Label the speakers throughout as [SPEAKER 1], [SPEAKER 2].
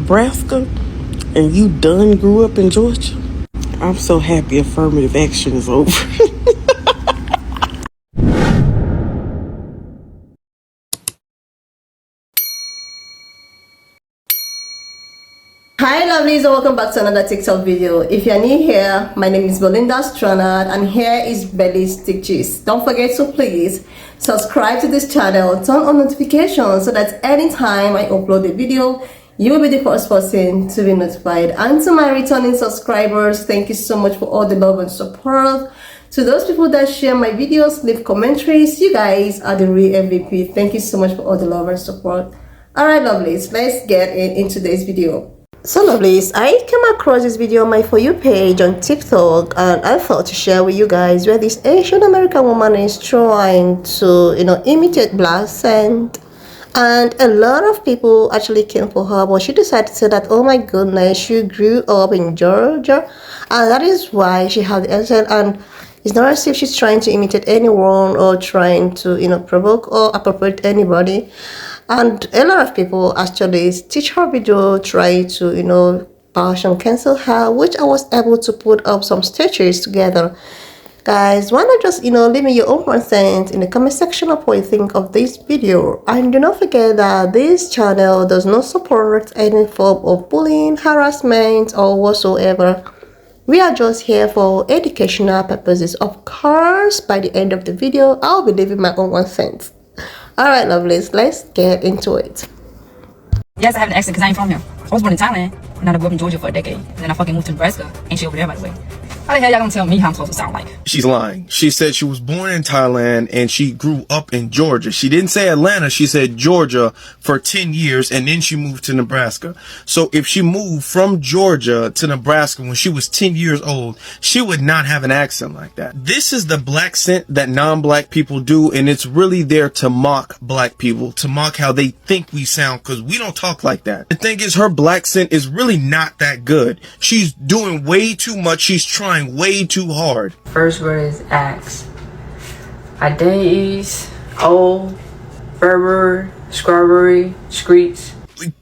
[SPEAKER 1] Nebraska and you done grew up in Georgia? I'm so happy affirmative action is over.
[SPEAKER 2] Hi lovelies, and welcome back to another TikTok video. If you're new here, my name is Belinda Stronard and here is Belly's Stitches. Don't forget to please subscribe to this channel, turn on notifications so that anytime I upload a video, you will be the first person to be notified. And to my returning subscribers, thank you so much for all the love and support. To those people that share my videos, leave commentaries, you guys are the real MVP. Thank you so much for all the love and support. Alright lovelies, let's get into today's video. So lovelies, I came across this video on my For You page on TikTok and I thought to share with you guys where this Asian American woman is trying to, imitate black scent. And a lot of people actually came for her, but she decided to say that, oh my goodness, she grew up in Georgia and that is why she had the accent. And it's not as if she's trying to imitate anyone or trying to, provoke or appropriate anybody. And a lot of people actually teach her video, try to, bash and cancel her, which I was able to put up some stitches together. Guys, why not just, leave me your own consent in the comment section of what you think of this video. And do not forget that this channel does not support any form of bullying, harassment, or whatsoever. We are just here for educational purposes. Of course, by the end of the video, I'll be leaving my own consent. Alright lovelies, let's get into it.
[SPEAKER 3] Yes, I have an accent because I ain't from here. I was born in Thailand, and I grew up in Georgia for a decade. And then I fucking moved to Nebraska, and she over there by the way. How the hell y'all gonna tell me how I'm supposed to sound like?
[SPEAKER 4] She's lying. She said she was born in Thailand and she grew up in Georgia. She didn't say Atlanta. She said Georgia for 10 years and then she moved to Nebraska. So if she moved from Georgia to Nebraska when she was 10 years old, she would not have an accent like that. This is the black scent that non-black people do, and it's really there to mock black people, to mock how they think we sound, because we don't talk like that. The thing is, her black scent is really not that good. She's doing way too much. She's trying way too hard.
[SPEAKER 5] First word is axe. Identities, old, Berber, Scrubbery, Screech.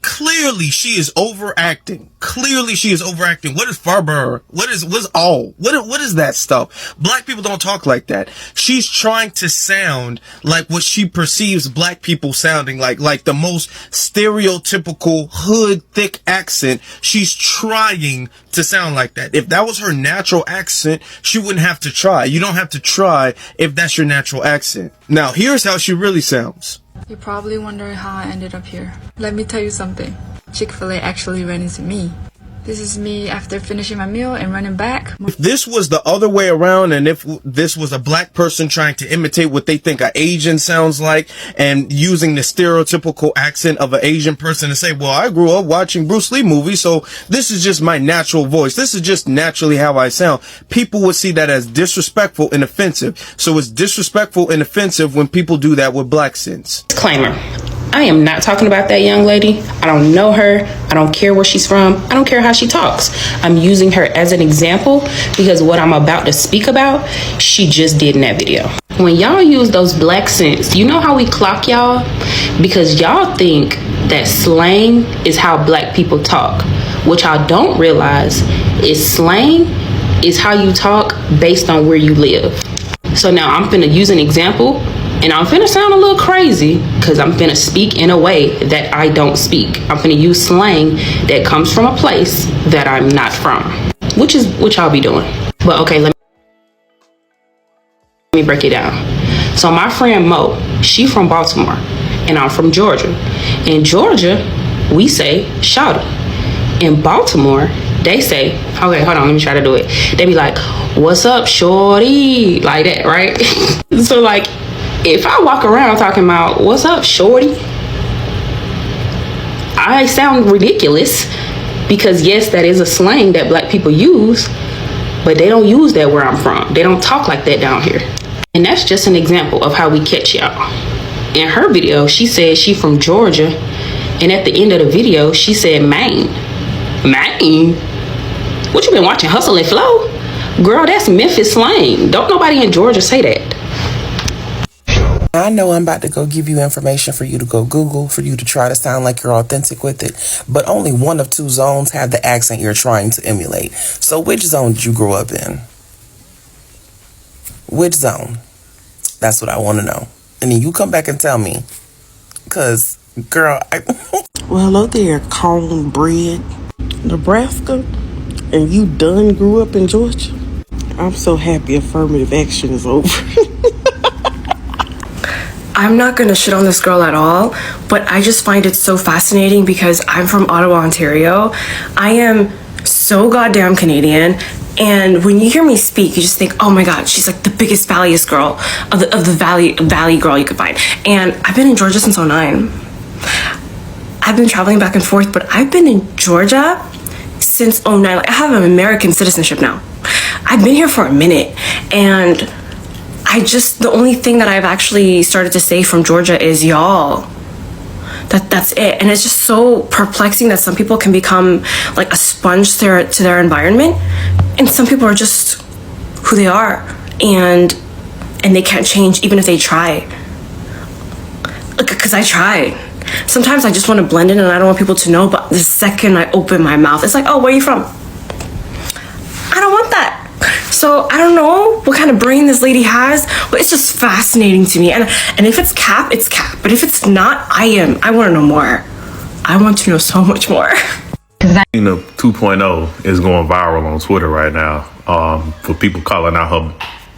[SPEAKER 4] Clearly she is overacting. Clearly she is overacting. What is Farber? What's all? What is that stuff? Black people don't talk like that. She's trying to sound like what she perceives black people sounding like the most stereotypical hood thick accent. She's trying to sound like that. If that was her natural accent, she wouldn't have to try. You don't have to try if that's your natural accent. Now, here's how she really sounds.
[SPEAKER 6] You're probably wondering how I ended up here. Let me tell you something. Chick-fil-A actually ran into me. This is me after finishing my meal and running back.
[SPEAKER 4] If this was the other way around, and if this was a black person trying to imitate what they think an Asian sounds like and using the stereotypical accent of an Asian person to say, well, I grew up watching Bruce Lee movies, so this is just my natural voice. This is just naturally how I sound. People would see that as disrespectful and offensive. So it's disrespectful and offensive when people do that with black scents.
[SPEAKER 7] Disclaimer. I am not talking about that young lady. I don't know her. I don't care where she's from. I don't care how she talks. I'm using her as an example because what I'm about to speak about, she just did in that video. When y'all use those black scents, you know how we clock y'all? Because y'all think that slang is how black people talk. What y'all don't realize is slang is how you talk based on where you live. So now I'm finna use an example. And I'm finna sound a little crazy because I'm finna speak in a way that I don't speak. I'm finna use slang that comes from a place that I'm not from, which is what y'all be doing. But okay, let me break it down. So my friend Mo, she from Baltimore and I'm from Georgia. In Georgia, we say shawty. In Baltimore, they say, okay, hold on, let me try to do it. They be like, what's up, shorty? Like that, right? So like, if I walk around talking about, what's up, shorty? I sound ridiculous because yes, that is a slang that black people use, but they don't use that where I'm from. They don't talk like that down here. And that's just an example of how we catch y'all. In her video, she said she from Georgia. And at the end of the video, she said Maine. Maine? What, you been watching Hustle and Flow? Girl, that's Memphis slang. Don't nobody in Georgia say that.
[SPEAKER 8] I know I'm about to go give you information for you to go Google, for you to try to sound like you're authentic with it, but only one of two zones have the accent you're trying to emulate. So which zone did you grow up in? Which zone? That's what I want to know. And then you come back and tell me. Because, girl,
[SPEAKER 1] Well, hello there, cornbread. Nebraska, and you done grew up in Georgia? I'm so happy affirmative action is over.
[SPEAKER 9] I'm not gonna shit on this girl at all, but I just find it so fascinating because I'm from Ottawa, Ontario. I am so goddamn Canadian, and when you hear me speak, you just think, oh my god, she's like the biggest, valliest girl of the valley girl you could find. And I've been in Georgia since '09. I've been traveling back and forth, but I've been in Georgia since '09. Like, I have an American citizenship now. I've been here for a minute, and the only thing that I've actually started to say from Georgia is y'all. That's it. And it's just so perplexing that some people can become like a sponge to their environment, and some people are just who they are, and they can't change even if they try. Because I try. Sometimes I just want to blend in and I don't want people to know, but the second I open my mouth, it's like, oh, where are you from? I don't want that. So I don't know what kind of brain this lady has, but it's just fascinating to me. And if it's cap, it's cap. But if it's not, I want to know more. I want to know so much more.
[SPEAKER 10] The 2.0 is going viral on Twitter right now, for people calling out her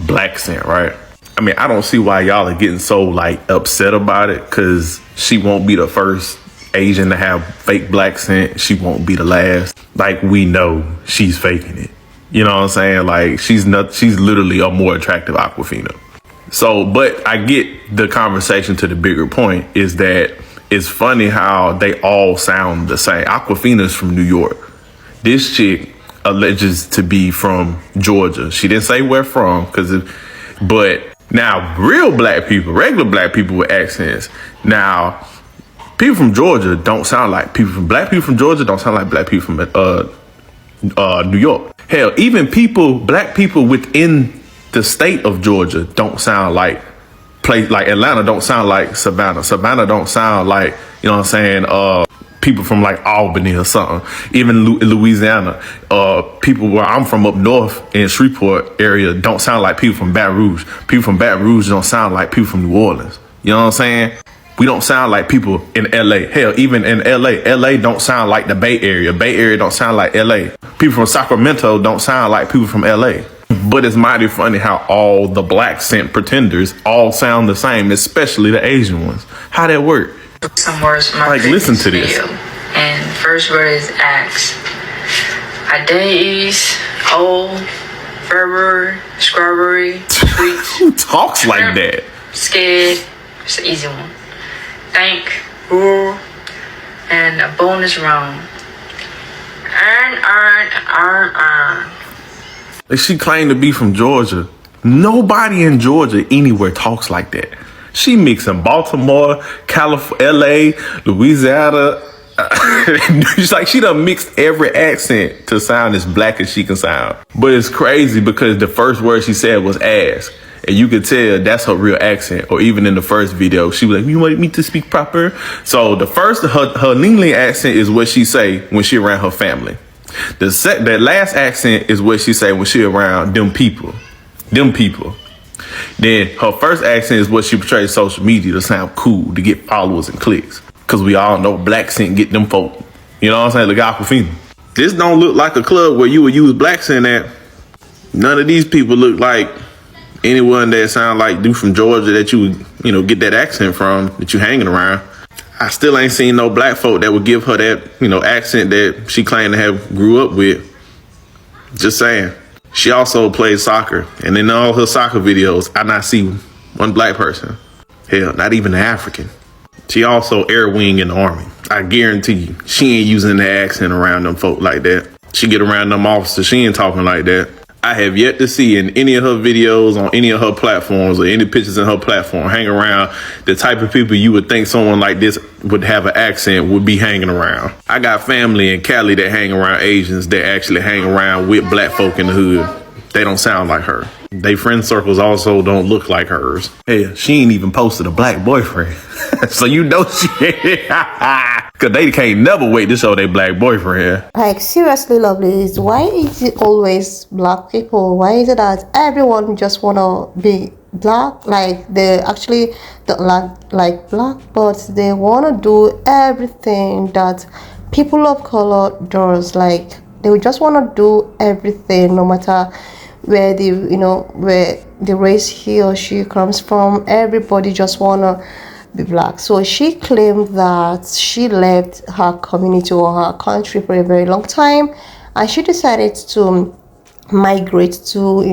[SPEAKER 10] black scent, right? I mean, I don't see why y'all are getting so like upset about it, because she won't be the first Asian to have fake black scent. She won't be the last. Like, we know she's faking it. You know what I'm saying? Like, she's literally a more attractive Aquafina. So, but I get the conversation to the bigger point is that it's funny how they all sound the same. Aquafina's from New York. This chick alleges to be from Georgia. She didn't say where from, but now real black people, regular black people with accents. Now, people from Georgia don't sound like black people from Georgia don't sound like black people from New York. Hell, even black people within the state of Georgia don't sound like Atlanta don't sound like Savannah. Savannah don't sound like, you know what I'm saying, people from like Albany or something. Even Louisiana, people where I'm from up north in Shreveport area don't sound like people from Baton Rouge. People from Baton Rouge don't sound like people from New Orleans. You know what I'm saying? We don't sound like people in LA. Hell, even in LA don't sound like the Bay Area. Bay Area don't sound like LA. People from Sacramento don't sound like people from LA. But it's mighty funny how all the black scent pretenders all sound the same, especially the Asian ones. How that work?
[SPEAKER 5] Some words from my
[SPEAKER 10] like, listen to this.
[SPEAKER 5] video. And the first word is axe. Identities, old, February, strawberry, sweets.
[SPEAKER 10] Who talks like that?
[SPEAKER 5] Scared. It's an easy one. Thank, rule, and a bonus round. Earn.
[SPEAKER 10] She claimed to be from Georgia. Nobody in Georgia anywhere talks like that. She mixing Baltimore, California, LA, Louisiana. It's like she done mixed every accent to sound as black as she can sound. But it's crazy because the first word she said was ass. And you could tell that's her real accent. Or even in the first video, she was like, you want me to speak proper? So the first, her Ningling accent is what she say when she around her family. That last accent is what she say when she around them people. Then her first accent is what she portrays social media to sound cool, to get followers and clicks. Cause we all know black scent get them folk. You know what I'm saying? Look, Aquafina. This don't look like a club where you would use black scent at. None of these people look like anyone that sound like dude from Georgia that you would, get that accent from, that you hanging around. I still ain't seen no black folk that would give her that, accent that she claimed to have grew up with. Just saying. She also plays soccer, and in all her soccer videos, I not see one black person. Hell, not even an African. She also air wing in the army. I guarantee you, she ain't using the accent around them folk like that. She get around them officers, she ain't talking like that. I have yet to see in any of her videos on any of her platforms or any pictures in her platform hang around the type of people you would think someone like this would have an accent would be hanging around. I got family in Cali that hang around Asians that actually hang around with black folk in the hood. They don't sound like her. They friend circles also don't look like hers. Hey, she ain't even posted a black boyfriend. So you know she cause they can't never wait to show their black boyfriend.
[SPEAKER 2] Like seriously, lovely, why is it always black people? Why is it that everyone just wanna be black? Like they actually don't like black, but they wanna do everything that people of color does. Like they just wanna do everything, no matter where where the race he or she comes from. Everybody just wanna be black. So she claimed that she left her community or her country for a very long time, and she decided to migrate to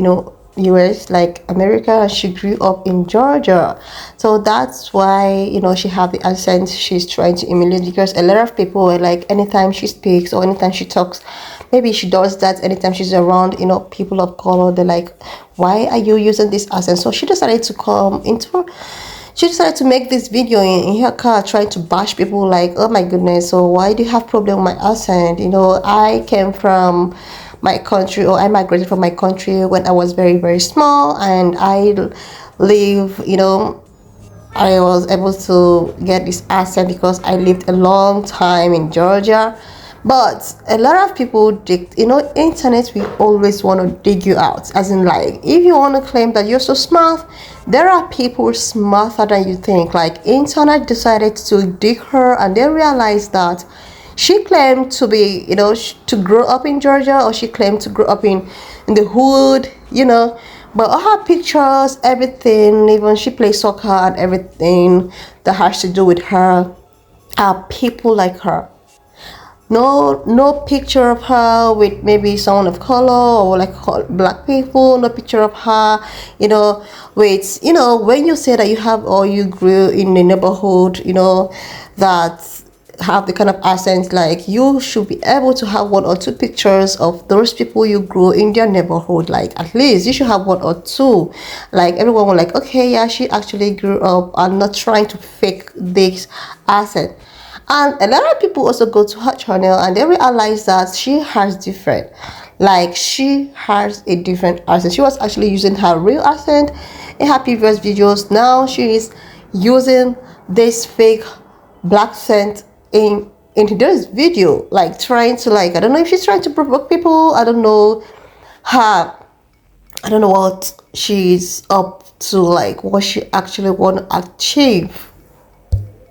[SPEAKER 2] US, like America, and she grew up in Georgia. So that's why she have the accent she's trying to emulate, because a lot of people were like, anytime she speaks or anytime she talks, maybe she does that anytime she's around people of color, they're like, why are you using this accent? So she decided to make this video in her car, trying to bash people, like, oh my goodness, so why do you have problem with my accent? I came from my country, or I migrated from my country when I was very, very small, and I live, I was able to get this accent because I lived a long time in Georgia. But a lot of people dig, internet will always want to dig you out. As in, like, if you want to claim that you're so smart, there are people smarter than you think. Like, internet decided to dig her, and they realized that she claimed to be, to grow up in Georgia, or she claimed to grow up in the hood, but all her pictures, everything, even she plays soccer and everything that has to do with her, are people like her. No picture of her with maybe someone of color or like black people. No picture of her, with when you say that you have, or you grew in a neighborhood, that have the kind of accent, like, you should be able to have one or two pictures of those people you grew in their neighborhood. Like, at least you should have one or two. Like, everyone will like, okay, yeah, she actually grew up, and not trying to fake this accent. And a lot of people also go to her channel, and they realize that she has different, like, she has a different accent. She was actually using her real accent in her previous videos. Now she is using this fake black accent in today's video, like, trying to, like, I don't know if she's trying to provoke people. I don't know what she's up to, like, what she actually want to achieve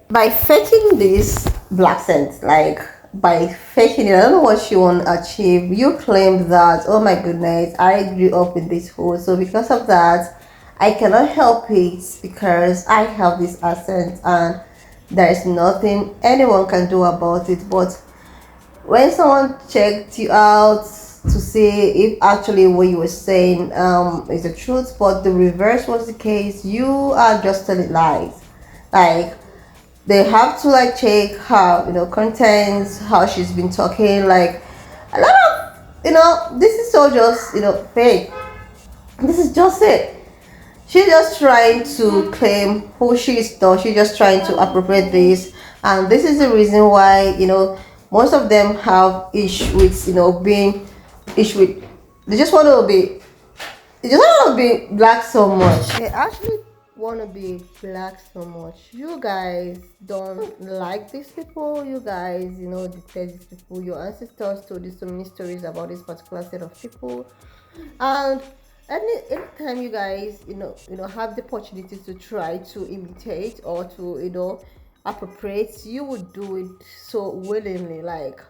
[SPEAKER 2] by faking this black accent. Like, by faking it, I don't know what she want to achieve. You claim that, oh my goodness, I grew up in this hole, so because of that I cannot help it because I have this accent, and there is nothing anyone can do about it. But when someone checked you out to see if actually what you were saying is the truth, but the reverse was the case, you are just telling lies. Like, they have to, like, check her contents, how she's been talking. Like, a lot of this is so just fake. This is just it. She's just trying to claim who she is, though. She's just trying to appropriate this, and this is the reason why most of them have issue with being issue with. They just want to be. They just want to be black so much. They actually want to be black so much. You guys don't like these people. You guys detest these people. Your ancestors told you so many stories about this particular set of people, and anytime you guys have the opportunity to try to imitate or to appropriate, you would do it so willingly. Like,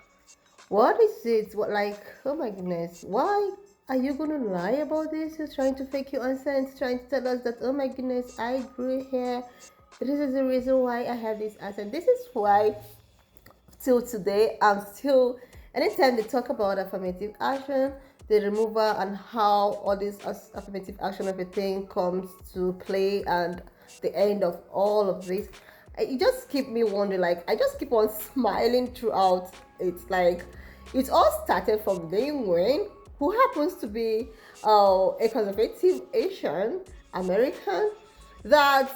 [SPEAKER 2] what is it? What, like, oh my goodness, why are you gonna lie about this? You're trying to fake your accent, trying to tell us that, oh my goodness, I grew here. This is the reason why I have this accent. This is why till today I'm still, anytime they talk about affirmative action, the removal, and how all this affirmative action of a thing comes to play, and the end of all of this, it just keep me wondering. Like, I just keep on smiling throughout. It's like, it all started from Lin Wayne, who happens to be a conservative Asian American, that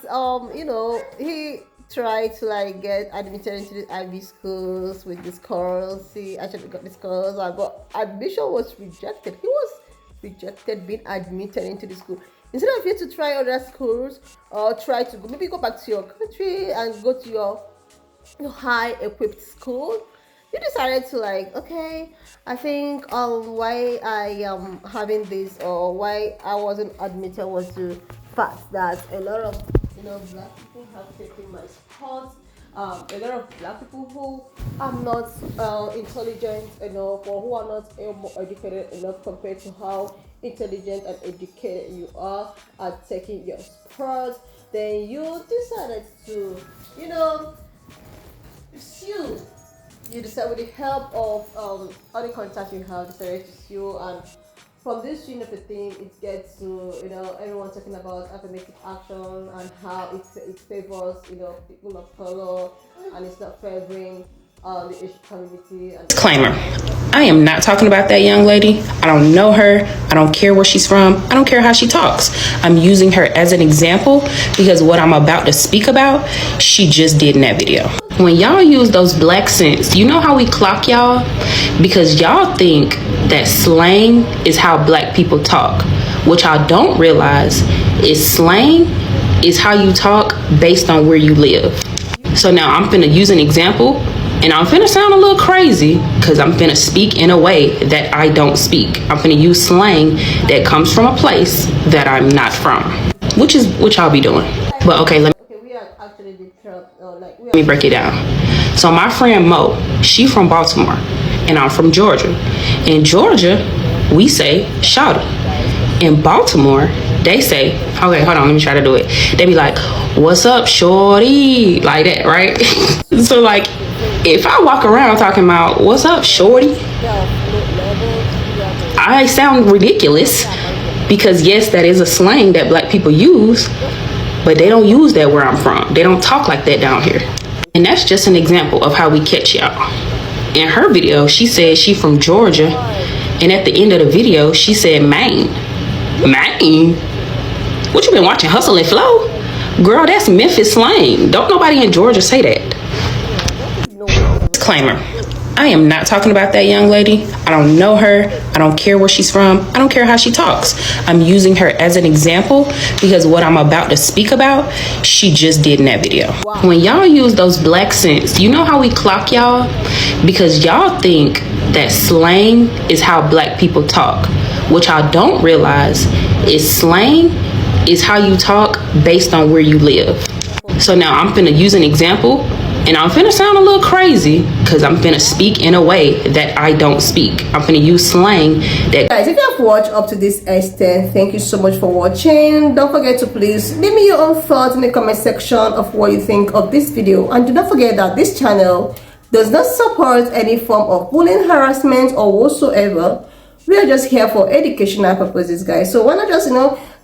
[SPEAKER 2] he tried to, like, get admitted into the Ivy schools with the scores. He actually got the scores, but admission was rejected. He was rejected being admitted into the school. Instead of you to try other schools or try to maybe go back to your country and go to your high equipped school, you decided to like, okay, I think why I am having this or why I wasn't admitted was the fact that a lot of black people have taken my spot. A lot of black people who are not intelligent enough or who are not educated enough compared to how intelligent and educated you are taking your spot. Then you decided to sue. You decide with the help of all the contacts you have, decided to sue, and from this stream of the thing, it gets to everyone talking about affirmative action and how it favors people of color and it's not favoring the Asian community. And
[SPEAKER 7] Disclaimer. I am not talking about that young lady. I don't know her. I don't care where she's from. I don't care how she talks. I'm using her as an example because what I'm about to speak about, she just did in that video. When y'all use those black scents, you know how we clock y'all? Because y'all think that slang is how black people talk. What y'all don't realize is slang is how you talk based on where you live. So now I'm finna use an example and I'm finna sound a little crazy because I'm finna speak in a way that I don't speak. I'm finna use slang that comes from a place that I'm not from, which is what y'all be doing. But okay, let me break it down. So my friend Mo, she from Baltimore and I'm from Georgia. In Georgia, we say shawty. In Baltimore, they say, okay, hold on, let me try to do it. They be like, what's up, shorty? Like that, right? So like, if I walk around talking about, what's up, shorty? I sound ridiculous because yes, that is a slang that black people use, but they don't use that where I'm from. They don't talk like that down here. And that's just an example of how we catch y'all. In her video, she said she from Georgia. And at the end of the video, she said Maine. Maine? What you been watching, Hustle and Flow? Girl, that's Memphis slang. Don't nobody in Georgia say that. Disclaimer. I am not talking about that young lady. I don't know her. I don't care where she's from. I don't care how she talks. I'm using her as an example because what I'm about to speak about, she just did in that video. When y'all use those black scents, you know how we clock y'all? Because y'all think that slang is how black people talk. What y'all don't realize is slang is how you talk based on where you live. So now I'm finna use an example and I'm finna sound a little crazy because I'm finna speak in a way that I don't speak. I'm finna use slang that...
[SPEAKER 2] Guys, if you have watched up to this extent, thank you so much for watching. Don't forget to please leave me your own thoughts in the comment section of what you think of this video. And do not forget that this channel does not support any form of bullying, harassment or whatsoever. We are just here for educational purposes, guys. So why not just,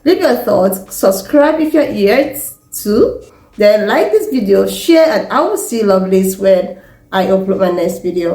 [SPEAKER 2] leave your thoughts, subscribe if you're here too. Then like this video, share, and I will see you lovelies when I upload my next video.